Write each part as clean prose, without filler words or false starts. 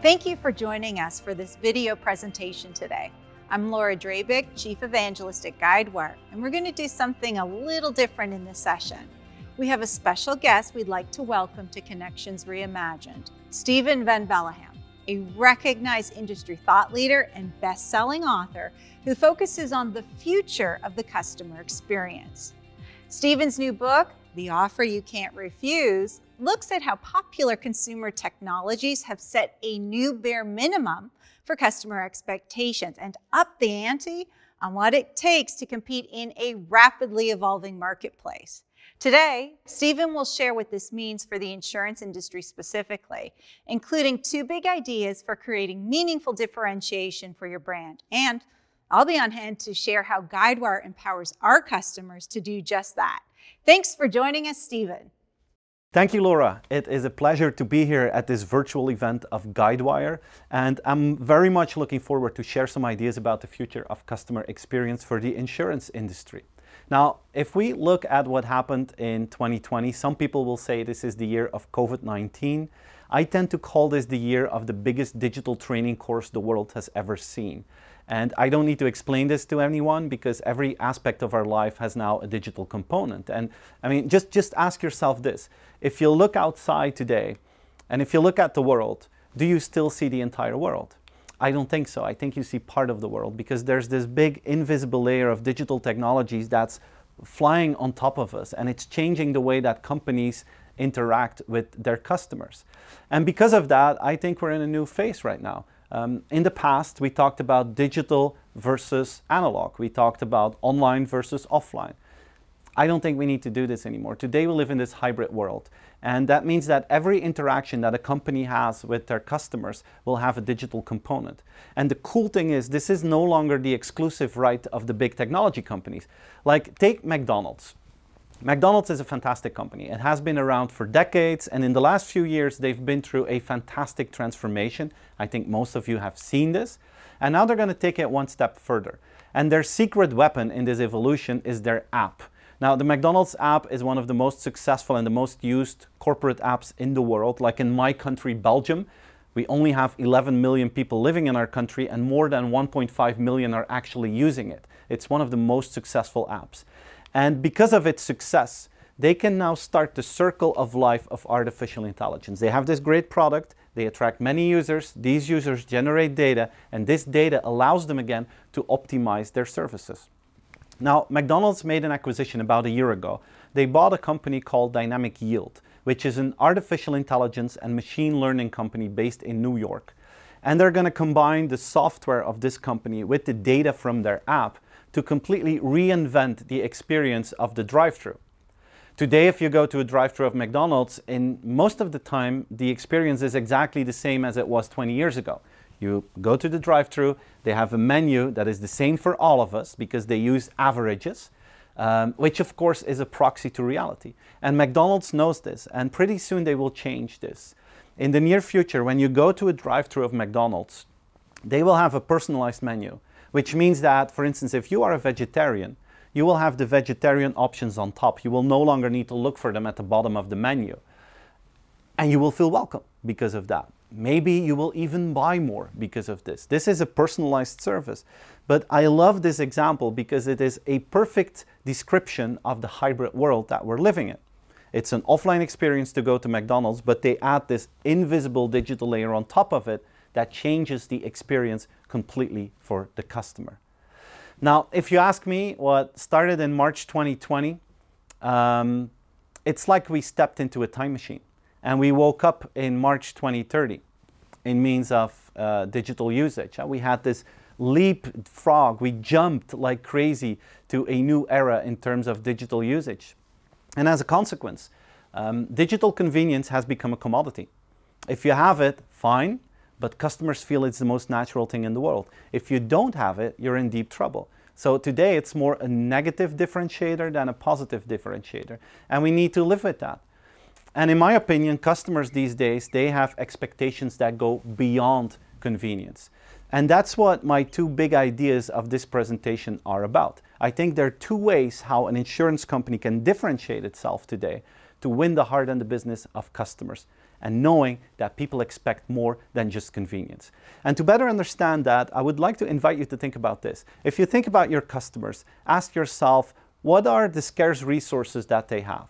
Thank you for joining us for this video presentation today. I'm Drabik, Chief Evangelist at Guidewire, and we're going to do something a little different in this session. We have a special guest we'd like to welcome to Connections Reimagined, Stephen van Belleghem, a recognized industry thought leader and best-selling author who focuses on the future of the customer experience. Stephen's new book, The Offer You Can't Refuse, looks at how popular consumer technologies have set a new bare minimum for customer expectations and up the ante on what it takes to compete in a rapidly evolving marketplace. Today, Stephen will share what this means for the insurance industry specifically, including two big ideas for creating meaningful differentiation for your brand. And I'll be on hand to share how Guidewire empowers our customers to do just that. Thanks for joining us, Stephen. Thank you, Laura. It is a pleasure to be here at this virtual event of Guidewire, and I'm very much looking forward to share some ideas about the future of customer experience for the insurance industry. Now, if we look at what happened in 2020, some people will say this is the year of COVID-19. I tend to call this the year of the biggest digital training course the world has ever seen. And I don't need to explain this to anyone because every aspect of our life has now a digital component. And I mean, just ask yourself this. If you look outside today and if you look at the world, do you still see the entire world? I don't think so. I think you see part of the world because there's this big invisible layer of digital technologies that's flying on top of us, and it's changing the way that companies interact with their customers. And because of that, I think we're in a new phase right now. In the past, we talked about digital versus analog. We talked about online versus offline. I don't think we need to do this anymore. Today, we live in this hybrid world. And that means that every interaction that a company has with their customers will have a digital component. And the cool thing is, this is no longer the exclusive right of the big technology companies. Like, take McDonald's. McDonald's is a fantastic company. It has been around for decades, and in the last few years, they've been through a fantastic transformation. I think most of you have seen this. And now they're going to take it one step further. And their secret weapon in this evolution is their app. Now, the McDonald's app is one of the most successful and the most used corporate apps in the world. Like in my country, Belgium, we only have 11 million people living in our country, and more than 1.5 million are actually using it. It's one of the most successful apps. And because of its success, they can now start the circle of life of artificial intelligence. They have this great product, they attract many users, these users generate data, and this data allows them again to optimize their services. Now, McDonald's made an acquisition about a year ago. They bought a company called Dynamic Yield, which is an artificial intelligence and machine learning company based in New York. And they're going to combine the software of this company with the data from their app to completely reinvent the experience of the drive-thru. Today, if you go to a drive-thru of McDonald's, in most of the time, the experience is exactly the same as it was 20 years ago. You go to the drive-thru, they have a menu that is the same for all of us because they use averages, which of course is a proxy to reality. And McDonald's knows this, and pretty soon they will change this. In the near future, when you go to a drive-thru of McDonald's, they will have a personalized menu, which means that, for instance, if you are a vegetarian, you will have the vegetarian options on top. You will no longer need to look for them at the bottom of the menu. And you will feel welcome because of that. Maybe you will even buy more because of this. This is a personalized service. But I love this example because it is a perfect description of the hybrid world that we're living in. It's an offline experience to go to McDonald's, but they add this invisible digital layer on top of it that changes the experience completely for the customer. Now, if you ask me what started in March 2020, it's like we stepped into a time machine and we woke up in March 2030 in means of digital usage. We had this leapfrog. We jumped like crazy to a new era in terms of digital usage. And as a consequence, digital convenience has become a commodity. If you have it, fine. But customers feel it's the most natural thing in the world. If you don't have it, you're in deep trouble. So today it's more a negative differentiator than a positive differentiator. And we need to live with that. And in my opinion, customers these days, they have expectations that go beyond convenience. And that's what my two big ideas of this presentation are about. I think there are two ways how an insurance company can differentiate itself today to win the heart and the business of customers. and knowing that people expect more than just convenience. And to better understand that, I would like to invite you to think about this. If you think about your customers, ask yourself, what are the scarce resources that they have?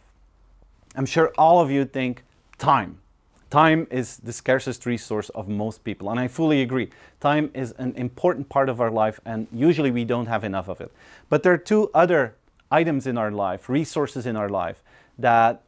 I'm sure all of you think time. Time is the scarcest resource of most people, and I fully agree. Time is an important part of our life, and usually we don't have enough of it. But there are two other items in our life, resources in our life, that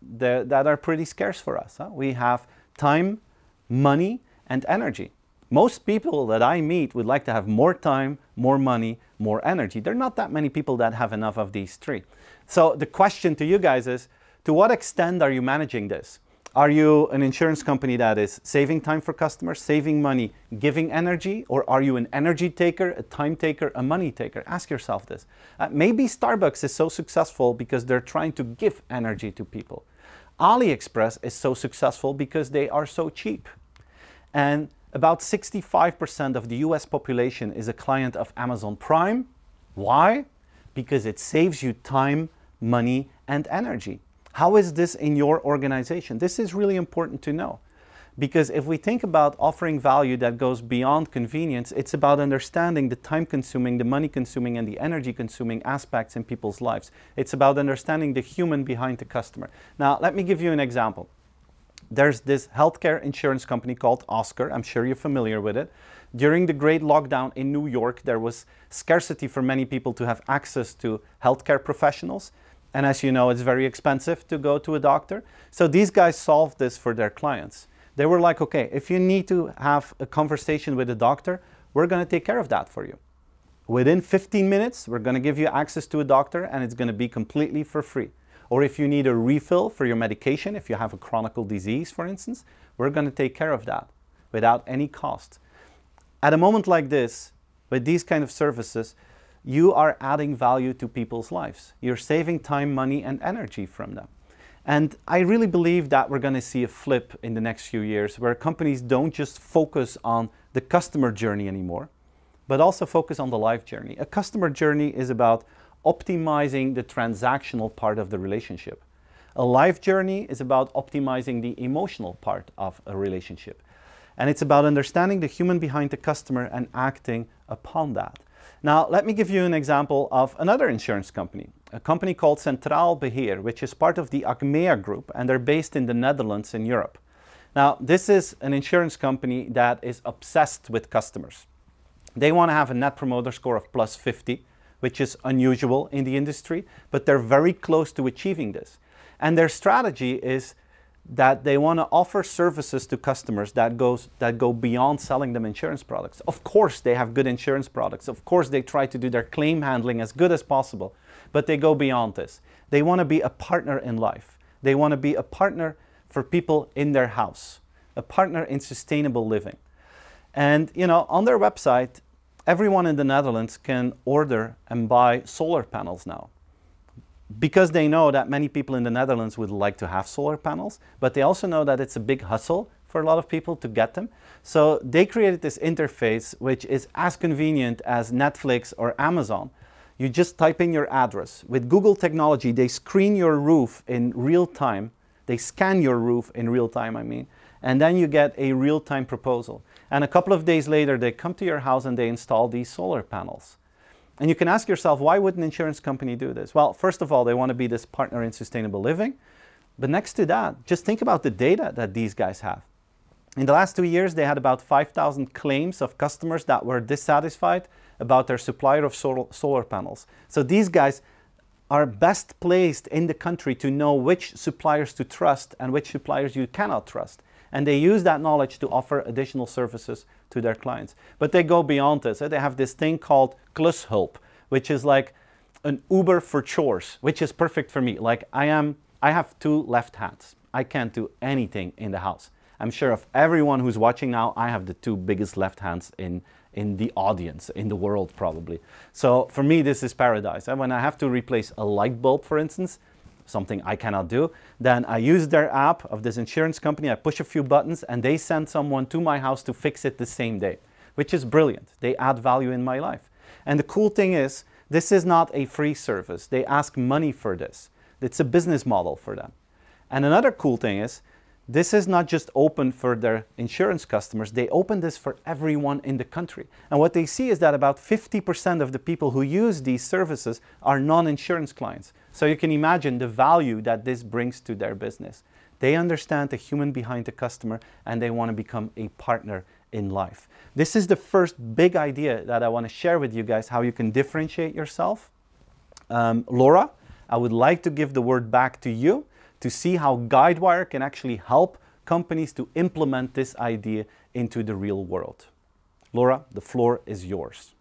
are pretty scarce for us. We have time, money, and energy. Most people that I meet would like to have more time, more money, more energy. There are not that many people that have enough of these three. So the question to you guys is, to what extent are you managing this? Are you an insurance company that is saving time for customers, saving money, giving energy? Or are you an energy taker, a time taker, a money taker? Ask yourself this. Maybe Starbucks is so successful because they're trying to give energy to people. AliExpress is so successful because they are so cheap. And about 65% of the US population is a client of Amazon Prime. Why? Because it saves you time, money, and energy. How is this in your organization? This is really important to know, because if we think about offering value that goes beyond convenience, it's about understanding the time-consuming, the money-consuming, and the energy-consuming aspects in people's lives. It's about understanding the human behind the customer. Now, let me give you an example. There's this healthcare insurance company called Oscar. I'm sure you're familiar with it. During the great lockdown in New York, there was scarcity for many people to have access to healthcare professionals. And as you know, it's very expensive to go to a doctor. So these guys solved this for their clients. They were like, okay, if you need to have a conversation with a doctor, we're going to take care of that for you. Within 15 minutes, we're going to give you access to a doctor, and it's going to be completely for free. Or if you need a refill for your medication, if you have a chronic disease, for instance, we're going to take care of that without any cost. At a moment like this, with these kind of services, you are adding value to people's lives. You're saving time, money, and energy from them. And I really believe that we're going to see a flip in the next few years where companies don't just focus on the customer journey anymore, but also focus on the life journey. A customer journey is about optimizing the transactional part of the relationship. A life journey is about optimizing the emotional part of a relationship. And it's about understanding the human behind the customer and acting upon that. Now, let me give you an example of another insurance company, a company called Centraal Beheer, which is part of the Achmea Group, and they're based in the Netherlands in Europe. Now, this is an insurance company that is obsessed with customers. They want to have a net promoter score of plus 50, which is unusual in the industry, but they're very close to achieving this. And their strategy is that they want to offer services to customers that go beyond selling them insurance products. Of course, they have good insurance products. Of course, they try to do their claim handling as good as possible, but they go beyond this. They want to be a partner in life. They want to be a partner for people in their house, a partner in sustainable living. And, you know, on their website, everyone in the Netherlands can order and buy solar panels now, because they know that many people in the Netherlands would like to have solar panels, but they also know that it's a big hustle for a lot of people to get them. So they created this interface which is as convenient as Netflix or Amazon. You just type in your address. With Google technology, they screen your roof in real time. They scan your roof in real time, I mean, and then you get a real-time proposal. And a couple of days later, they come to your house and they install these solar panels. And you can ask yourself, why would an insurance company do this? Well, first of all, they want to be this partner in sustainable living. But next to that, just think about the data that these guys have. In the last 2 years, they had about 5,000 claims of customers that were dissatisfied about their supplier of solar panels. So these guys are best placed in the country to know which suppliers to trust and which suppliers you cannot trust. And they use that knowledge to offer additional services to their clients. But they go beyond this. They have this thing called Klushulp, which is like an Uber for chores, which is perfect for me. Like I have 2 left hands. I can't do anything in the house. I'm sure of everyone who's watching now, I have the 2 biggest left hands in the audience, in the world probably. So for me, this is paradise. And when I have to replace a light bulb, for instance, something I cannot do, then I use their app of this insurance company, I push a few buttons, and they send someone to my house to fix it the same day, which is brilliant. They add value in my life. And the cool thing is, this is not a free service. They ask money for this. It's a business model for them. And another cool thing is, This is not just open for their insurance customers, they open this for everyone in the country. And what they see is that about 50% of the people who use these services are non-insurance clients. So you can imagine the value that this brings to their business. They understand the human behind the customer and they want to become a partner in life. This is the first big idea that I want to share with you guys, how you can differentiate yourself. Laura, I would like to give the word back to you to see how Guidewire can actually help companies to implement this idea into the real world. Laura, the floor is yours.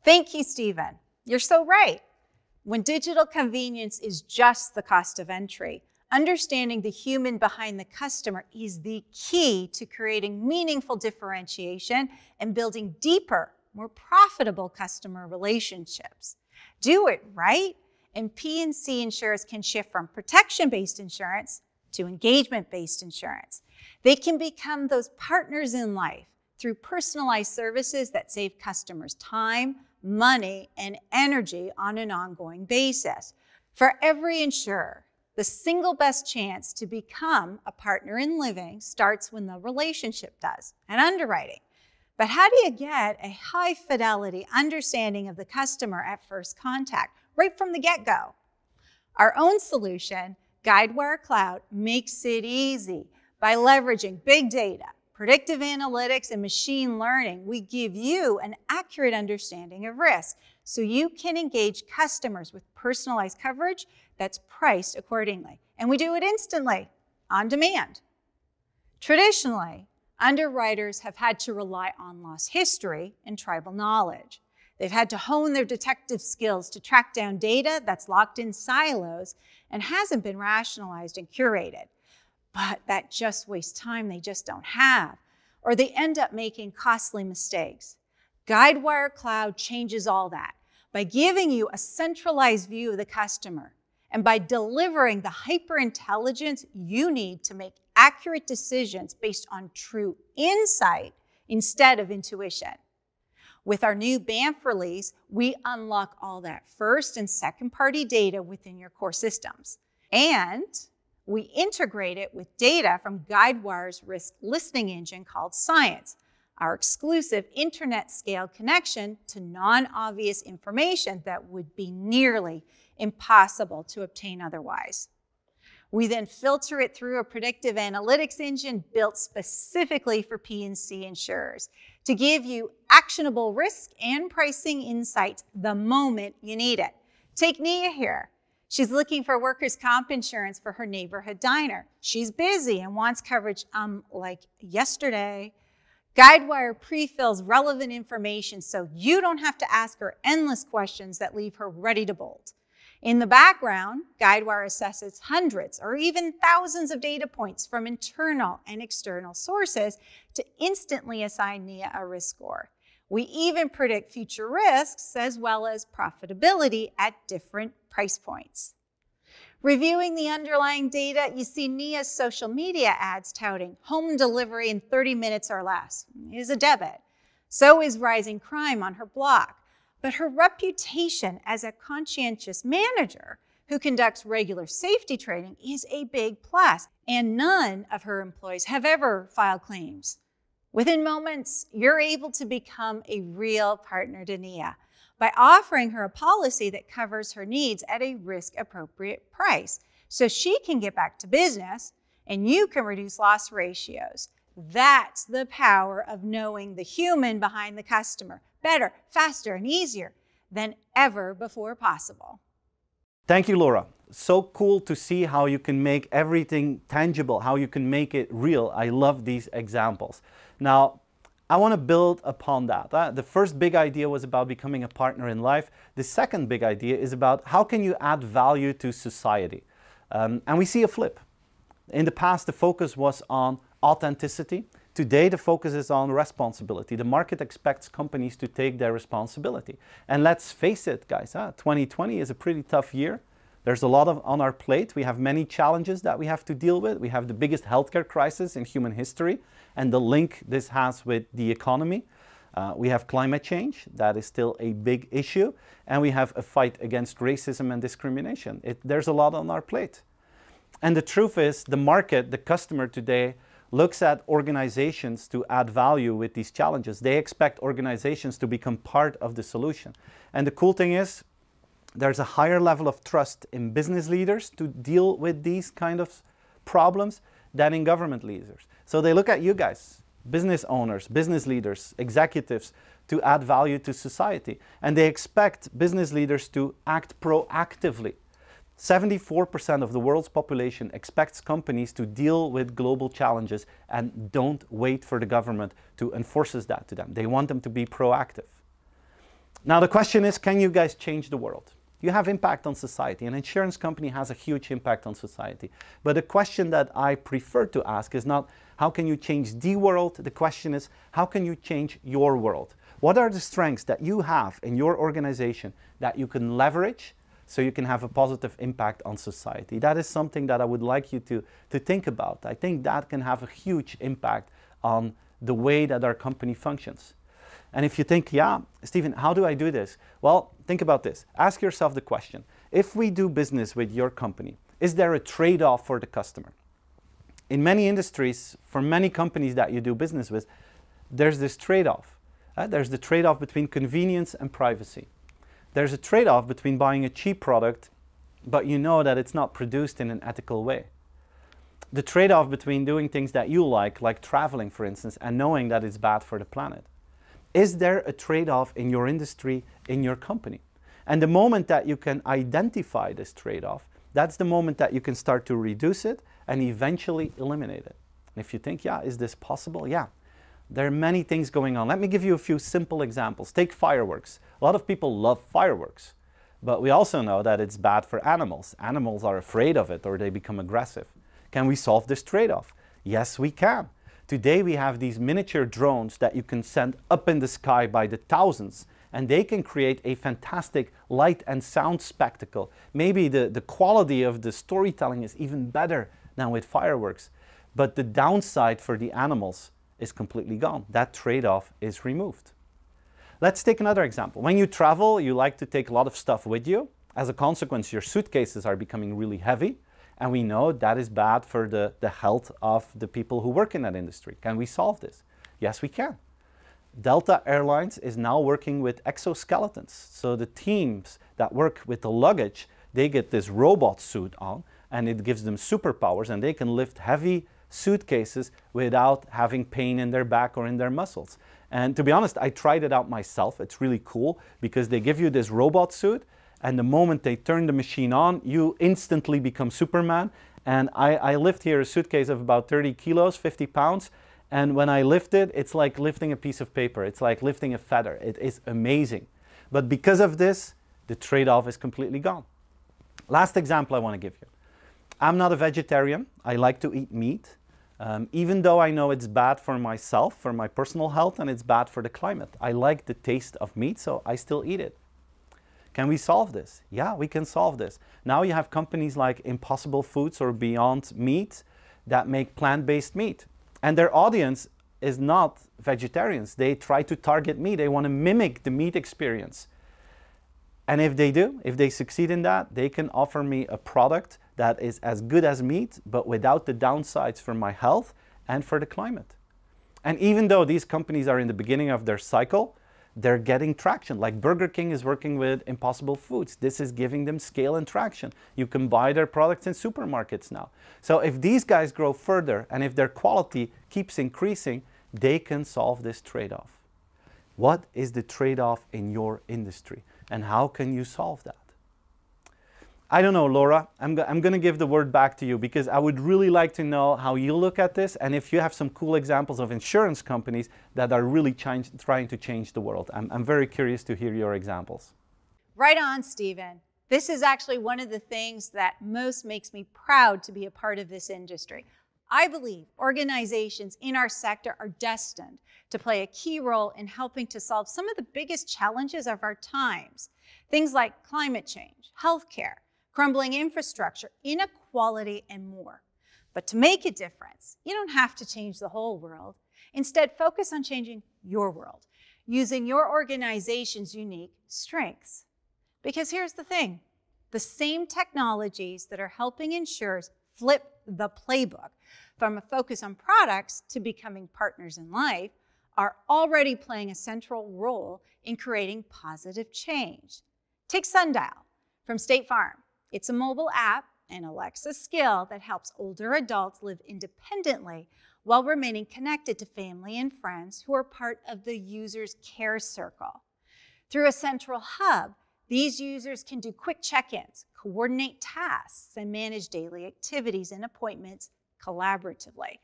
Thank you, Stephen. You're so right. When digital convenience is just the cost of entry, understanding the human behind the customer is the key to creating meaningful differentiation and building deeper, more profitable customer relationships. Do it right, and P&C insurers can shift from protection-based insurance to engagement-based insurance. They can become those partners in life through personalized services that save customers time, money, and energy on an ongoing basis. For every insurer, the single best chance to become a partner in living starts when the relationship does, and underwriting. But how do you get a high-fidelity understanding of the customer at first contact, right from the get-go? Our own solution, Guidewire Cloud, makes it easy. By leveraging big data, predictive analytics, and machine learning, we give you an accurate understanding of risk so you can engage customers with personalized coverage that's priced accordingly. And we do it instantly, on demand. Traditionally, underwriters have had to rely on loss history and tribal knowledge. They've had to hone their detective skills to track down data that's locked in silos and hasn't been rationalized and curated. But that just wastes time they just don't have, or they end up making costly mistakes. Guidewire Cloud changes all that by giving you a centralized view of the customer and by delivering the hyper-intelligence you need to make accurate decisions based on true insight instead of intuition. With our new BAMF release, we unlock all that first and second-party data within your core systems. And we integrate it with data from Guidewire's risk listening engine called Science, our exclusive internet-scale connection to non-obvious information that would be nearly impossible to obtain otherwise. We then filter it through a predictive analytics engine built specifically for P&C insurers to give you actionable risk and pricing insights the moment you need it. Take Nia here. She's looking for workers' comp insurance for her neighborhood diner. She's busy and wants coverage like yesterday. Guidewire pre-fills relevant information so you don't have to ask her endless questions that leave her ready to bolt. In the background, Guidewire assesses hundreds or even thousands of data points from internal and external sources to instantly assign Nia a risk score. We even predict future risks as well as profitability at different price points. Reviewing the underlying data, you see Nia's social media ads touting home delivery in 30 minutes or less is a debit. So is rising crime on her block. But her reputation as a conscientious manager who conducts regular safety training is a big plus, and none of her employees have ever filed claims. Within moments, you're able to become a real partner to Nia by offering her a policy that covers her needs at a risk-appropriate price so she can get back to business and you can reduce loss ratios. That's the power of knowing the human behind the customer better, faster, and easier than ever before possible. Thank you, Laura. So cool to see how you can make everything tangible, how you can make it real. I love these examples. Now, I want to build upon that. The first big idea was about becoming a partner in life. The second big idea is about how can you add value to society. And we see a flip. In the past, the focus was on authenticity. Today, the focus is on responsibility. The market expects companies to take their responsibility. And let's face it, guys, 2020 is a pretty tough year. There's a lot on our plate. We have many challenges that we have to deal with. We have the biggest healthcare crisis in human history and the link this has with the economy. We have climate change. That is still a big issue. And we have a fight against racism and discrimination. There's a lot on our plate. And the truth is, the market, the customer today, looks at organizations to add value with these challenges. They expect organizations to become part of the solution. And the cool thing is, there's a higher level of trust in business leaders to deal with these kind of problems than in government leaders. So they look at you guys, business owners, business leaders, executives, to add value to society. And they expect business leaders to act proactively. 74% of the world's population expects companies to deal with global challenges and don't wait for the government to enforce that to them. They want them to be proactive. Now the question is, can you guys change the world? You have impact on society. An insurance company has a huge impact on society. But the question that I prefer to ask is not, how can you change the world? The question is, how can you change your world? What are the strengths that you have in your organization that you can leverage so you can have a positive impact on society? That is something that I would like you to think about. I think that can have a huge impact on the way that our company functions. And if you think, yeah, Stephen, how do I do this? Well, think about this. Ask yourself the question, if we do business with your company, is there a trade-off for the customer? In many industries, for many companies that you do business with, there's this trade-off. There's the trade-off between convenience and privacy. There's a trade-off between buying a cheap product, but you know that it's not produced in an ethical way. The trade-off between doing things that you like traveling, for instance, and knowing that it's bad for the planet. Is there a trade-off in your industry, in your company? And the moment that you can identify this trade-off, that's the moment that you can start to reduce it and eventually eliminate it. And if you think, yeah, is this possible? Yeah. There are many things going on. Let me give you a few simple examples. Take fireworks. A lot of people love fireworks, but we also know that it's bad for animals. Animals are afraid of it or they become aggressive. Can we solve this trade-off? Yes, we can. Today we have these miniature drones that you can send up in the sky by the thousands, and they can create a fantastic light and sound spectacle. Maybe the quality of the storytelling is even better than with fireworks, but the downside for the animals is completely gone. That trade-off is removed. Let's take another example. When you travel, you like to take a lot of stuff with you. As a consequence, your suitcases are becoming really heavy. And we know that is bad for the health of the people who work in that industry. Can we solve this? Yes, we can. Delta Airlines is now working with exoskeletons. So the teams that work with the luggage, they get this robot suit on, and it gives them superpowers, and they can lift heavy suitcases without having pain in their back or in their muscles. And to be honest, I tried it out myself. It's really cool because they give you this robot suit, and the moment they turn the machine on, you instantly become Superman. And I lift here a suitcase of about 30 kilos, 50 pounds. And when I lift it, it's like lifting a piece of paper. It's like lifting a feather. It is amazing. But because of this, the trade-off is completely gone. Last example I want to give you. I'm not a vegetarian. I like to eat meat. Even though I know it's bad for myself, for my personal health, and it's bad for the climate. I like the taste of meat, so I still eat it. Can we solve this? Yeah, we can solve this. Now you have companies like Impossible Foods or Beyond Meat that make plant-based meat. And their audience is not vegetarians. They try to target me. They want to mimic the meat experience. And if they do, if they succeed in that, they can offer me a product that is as good as meat, but without the downsides for my health and for the climate. And even though these companies are in the beginning of their cycle, they're getting traction. Like Burger King is working with Impossible Foods. This is giving them scale and traction. You can buy their products in supermarkets now. So if these guys grow further and if their quality keeps increasing, they can solve this trade-off. What is the trade-off in your industry and how can you solve that? I don't know, Laura. I'm going to give the word back to you because I would really like to know how you look at this and if you have some cool examples of insurance companies that are really trying to change the world. I'm very curious to hear your examples. Right on, Stephen. This is actually one of the things that most makes me proud to be a part of this industry. I believe organizations in our sector are destined to play a key role in helping to solve some of the biggest challenges of our times. Things like climate change, healthcare, crumbling infrastructure, inequality, and more. But to make a difference, you don't have to change the whole world. Instead, focus on changing your world, using your organization's unique strengths. Because here's the thing, the same technologies that are helping insurers flip the playbook from a focus on products to becoming partners in life are already playing a central role in creating positive change. Take Sundial from State Farm. It's a mobile app and Alexa skill that helps older adults live independently while remaining connected to family and friends who are part of the user's care circle. Through a central hub, these users can do quick check-ins, coordinate tasks, and manage daily activities and appointments collaboratively.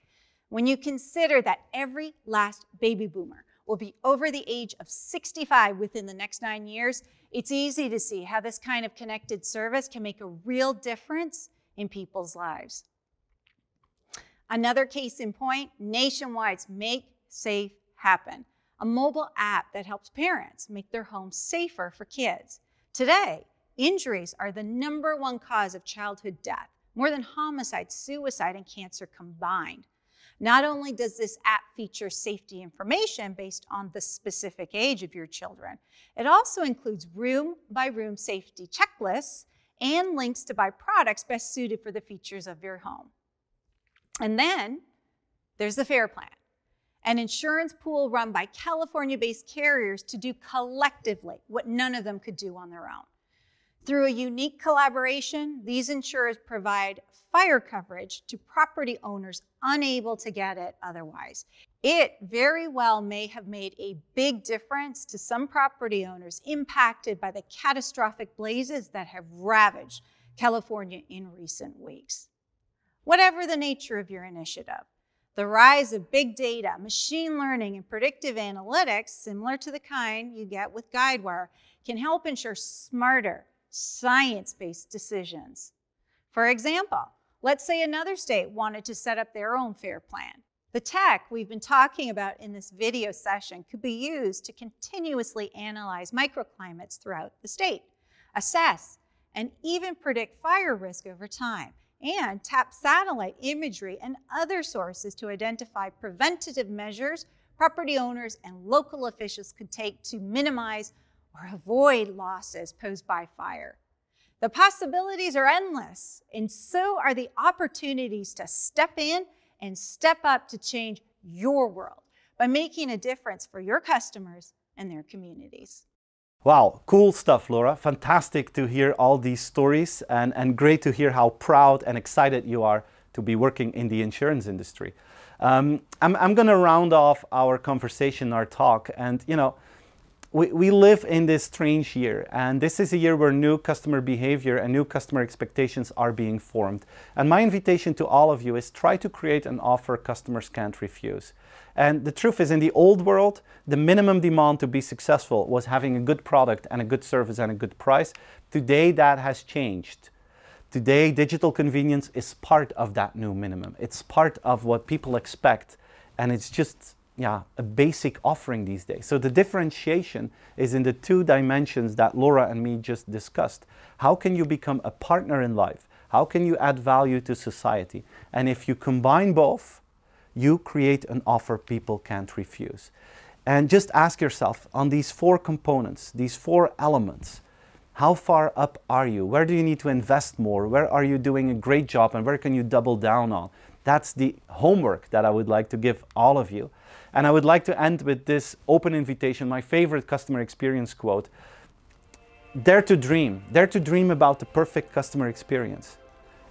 When you consider that every last baby boomer will be over the age of 65 within the next 9 years, it's easy to see how this kind of connected service can make a real difference in people's lives. Another case in point, Nationwide's Make Safe Happen, a mobile app that helps parents make their homes safer for kids. Today, injuries are the #1 cause of childhood death, more than homicide, suicide, and cancer combined. Not only does this app feature safety information based on the specific age of your children, it also includes room-by-room safety checklists and links to buy products best suited for the features of your home. And then there's the FAIR Plan, an insurance pool run by California-based carriers to do collectively what none of them could do on their own. Through a unique collaboration, these insurers provide fire coverage to property owners unable to get it otherwise. It very well may have made a big difference to some property owners impacted by the catastrophic blazes that have ravaged California in recent weeks. Whatever the nature of your initiative, the rise of big data, machine learning, and predictive analytics, similar to the kind you get with Guidewire, can help ensure smarter, science-based decisions. For example, let's say another state wanted to set up their own FAIR Plan. The tech we've been talking about in this video session could be used to continuously analyze microclimates throughout the state, assess, and even predict fire risk over time, and tap satellite imagery and other sources to identify preventative measures property owners and local officials could take to minimize or avoid losses posed by fire. The possibilities are endless, and so are the opportunities to step in and step up to change your world by making a difference for your customers and their communities. Wow, cool stuff, Laura. Fantastic to hear all these stories and great to hear how proud and excited you are to be working in the insurance industry. I'm going to round off our conversation, our talk, and we live in this strange year, and this is a year where new customer behavior and new customer expectations are being formed. And my invitation to all of you is try to create an offer customers can't refuse. And the truth is, in the old world, the minimum demand to be successful was having a good product and a good service and a good price. Today, that has changed. Today, digital convenience is part of that new minimum. It's part of what people expect, and it's just a basic offering these days. So the differentiation is in the two dimensions that Laura and me just discussed. How can you become a partner in life? How can you add value to society? And if you combine both, you create an offer people can't refuse. And just ask yourself, on these 4 components, these 4 elements, how far up are you? Where do you need to invest more? Where are you doing a great job, and where can you double down on? That's the homework that I would like to give all of you. And I would like to end with this open invitation, my favorite customer experience quote. Dare to dream about the perfect customer experience.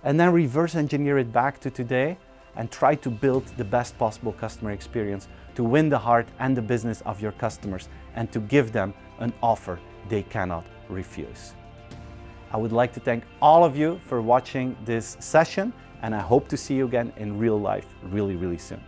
And then reverse engineer it back to today and try to build the best possible customer experience to win the heart and the business of your customers and to give them an offer they cannot refuse. I would like to thank all of you for watching this session, and I hope to see you again in real life really, really soon.